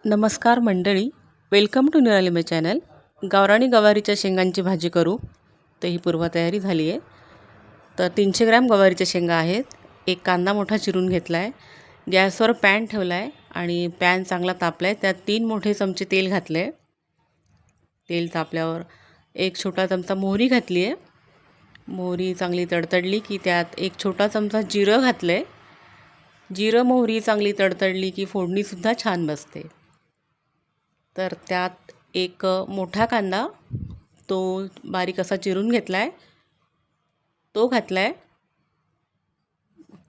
नमस्कार मंडळी, welcome to निराली माय चॅनल. गावरानी गवारीच्या शेंगांची भाजी करू. तर ही पूर्वतयारी झाली आहे. तर 300 ग्रॅम गवारीच्या शेंगा आहेत. एक कांदा मोठा चिरून घेतला आहे. गॅसवर पॅन ठेवला आहे आणि पॅन चांगला तापला आहे. त्यात 3 मोठे चमचे तेल घातले. तेल तापल्यावर एक छोटा चमचा मोहरी घातली आहे. मोहरी चांगली तडतडली की त्यात एक छोटा चमचा जिरं घातलं आहे. जिरं मोहरी चांगली तडतडली की फोडणीसुद्धा छान बसते. तर त्यात एक मोठा कांदा तो बारीक असा चिरून घेतला आहे, तो घातला आहे.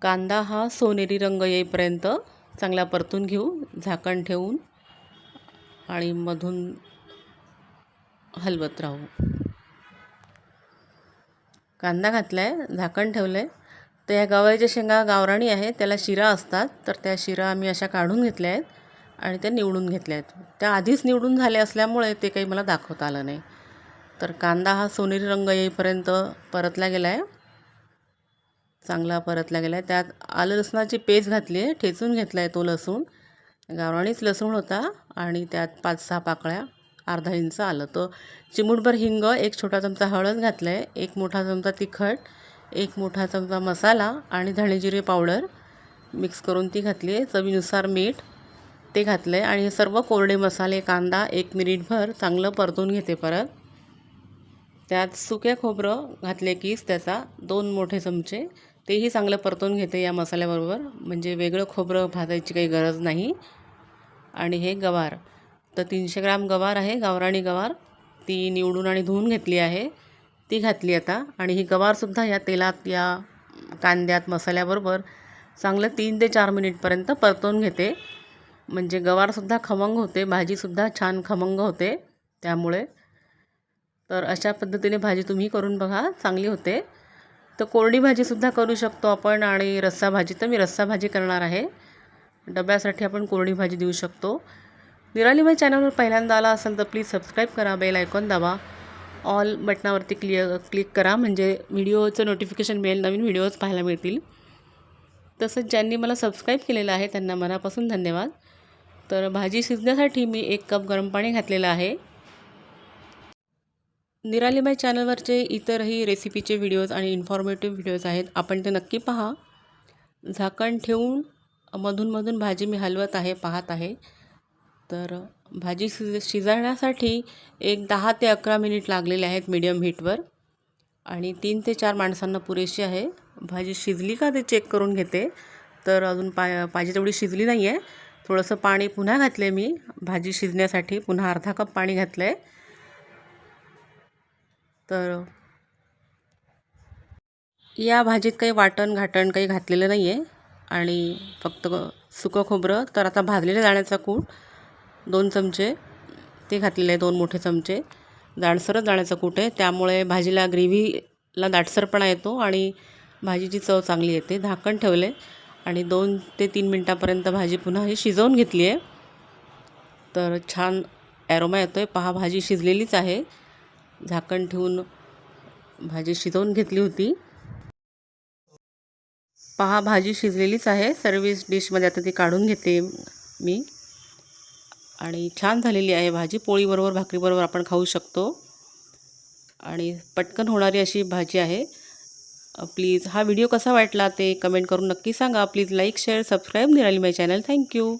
कांदा हा सोनेरी रंग येईपर्यंत चांगला परतून घेऊ, झाकण ठेवून आणि मधून हलवत राहू. कांदा घातला आहे, झाकण ठेवलं आहे. तर या गवारीच्या शेंगा गावराणी आहेत, त्याला शिरा असतात. तर त्या शिरा आम्ही अशा काढून घेतल्या आहेत आणि त्या निवडून घेतल्या आहेत. त्या आधीच निवडून झाल्या असल्यामुळे ते काही मला दाखवता आलं नाही. तर कांदा हा सोनेरी रंग येईपर्यंत परतला गेला आहे, चांगला परतला गेला आहे. त्यात आलं लसणाची पेस्ट घातली आहे, ठेचून घेतला आहे तो लसूण. गावराणीच लसूण होता आणि त्यात 5-6 पाकळ्या, अर्धा इंच आलं. तो चिमूटभर हिंग, एक छोटा चमचा हळद घातलं आहे, एक मोठा चमचा तिखट, एक मोठा चमचा मसाला आणि धणे जिरे पावडर मिक्स करून ती घातली आहे. चवीनुसार मीठ ते घातलं आहे आणि हे सर्व कोरडे मसाले, कांदा 1 मिनिटभर चांगलं परतून घेते. परत त्यात सुके खोबरं घातले कीस त्याचा 2 मोठे चमचे, तेही चांगलं परतून घेते या मसाल्याबरोबर. म्हणजे वेगळं खोबरं भाजायची काही गरज नाही. आणि हे गवार, तर 300 ग्रॅम गवार आहे, गावराणी गवार. ती निवडून आणि धुवून घेतली आहे, ती घातली आता. आणि ही गवारसुद्धा या तेलात, या कांद्यात, मसाल्याबरोबर चांगलं 3 ते 4 मिनिटपर्यंत परतून घेते. म्हणजे गवारसुद्धा खमंग होते, भाजीसुद्धा छान खमंग होते त्यामुळे. तर अशा पद्धतीने भाजी तुम्ही करून बघा, चांगली होते. तर कोरडी भाजीसुद्धा करू शकतो आपण. आणि रस्सा भाजी, तर मी रस्सा भाजी करणार आहे. डब्यासाठी आपण कोरडी भाजी देऊ शकतो. निराली माय चॅनलवर पहिल्यांदा आला असेल तर प्लीज सबस्क्राईब करा, बेल आयकॉन दाबा, ऑल बटनावरती क्लिक करा, म्हणजे व्हिडिओचं नोटिफिकेशन मिळेल, नवीन व्हिडिओज पाहायला मिळतील. तसंच ज्यांनी मला सबस्क्राईब केलेलं आहे त्यांना मनापासून धन्यवाद. तर भाजी शिजण्यासाठी मी 1 कप गरम पाणी घातलेलं आहे. निराली माय चॅनलवरचे इतरही रेसिपीचे व्हिडिओज आणि इन्फॉर्मेटिव्ह व्हिडिओज आहेत, आपण ते नक्की पहा. झाकण ठेवून मधून भाजी मी हलवत आहे, पाहत आहे. तर भाजी शिजवण्यासाठी एक 10 ते 11 मिनिट लागलेले आहेत मीडियम हीटवर. आणि 3 ते 4 माणसांना पुरेशी आहे. भाजी शिजली का ते चेक करून घेते. तर अजून पाहिजे तेवढी शिजली नाही आहे. थोडंसं पाणी पुन्हा घातलं आहे मी भाजी शिजण्यासाठी, पुन्हा अर्धा कप पाणी घातलं आहे. तर या भाजीत काही वाटण घाटण काही घातलेलं नाही आहे आणि फक्त सुकं खोबरं. तर आता भाजलेल्या दाण्याचा कूट 2 चमचे ते घातलेले आहे, 2 मोठे चमचे. जाडसरच दाण्याचा कूट आहे, त्यामुळे भाजीला, ग्रेव्हीला दाटसरपणा येतो आणि भाजीची चव चांगली येते. झाकण ठेवले आणि 2 ते 3 मिनटापर्यंत भाजी पुन्हा ही शिजवून घेतली आहे. तर छान ॲरोमा येतो आहे. पहा, भाजी शिजलेलीच आहे. झाकण ठेवून भाजी शिजवून घेतली होती. पहा, भाजी शिजलेलीच आहे. सर्व्हिस डिशमध्ये आता ती काढून घेते मी. आणि छान झालेली आहे भाजी. पोळीबरोबर, भाकरीबरोबर आपण खाऊ शकतो आणि पटकन होणारी अशी भाजी आहे. प्लीज हा व्हिडिओ कसा वाटला ते कमेंट करून नक्की सांगा. प्लीज लाईक, शेअर, सबस्क्राईब निराली माय चॅनल. थँक्यू.